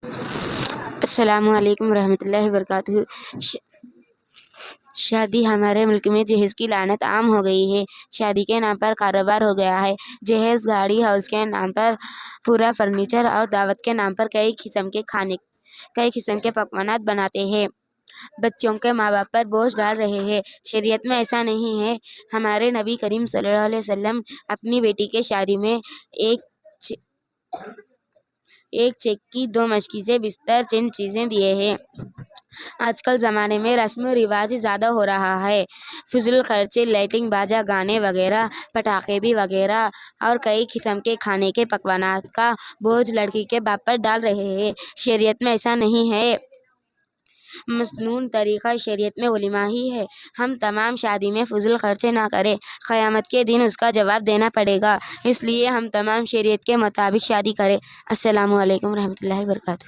السلام علیکم ورحمۃ اللہ وبرکاتہ۔ شادی ہمارے ملک میں جہیز کی لعنت عام ہو گئی ہے۔ شادی کے نام پر کاروبار ہو گیا ہے۔ جہیز گاڑی ہاؤس کے نام پر پورا فرنیچر اور دعوت کے نام پر کئی قسم کے پکوانات بناتے ہیں۔ بچوں کے ماں باپ پر بوجھ ڈال رہے ہیں۔ شریعت میں ایسا نہیں ہے۔ ہمارے نبی کریم صلی اللہ علیہ وسلم اپنی بیٹی کے شادی میں ایک چکی 2 مشکیزیں بستر چند چیزیں دیے ہیں۔ آج کل زمانے میں رسم و رواج زیادہ ہو رہا ہے۔ فضول خرچے، لائٹنگ، باجا گانے وغیرہ، پٹاخے بھی وغیرہ اور کئی قسم کے کھانے کے پکوانات کا بوجھ لڑکی کے باپ پر ڈال رہے ہیں۔ شریعت میں ایسا نہیں ہے۔ مسنون طریقہ شریعت میں ولیمہ ہی ہے۔ ہم تمام شادی میں فضول خرچے نہ کریں، قیامت کے دن اس کا جواب دینا پڑے گا۔ اس لیے ہم تمام شریعت کے مطابق شادی کریں۔ السلام علیکم ورحمۃ اللہ وبرکاتہ۔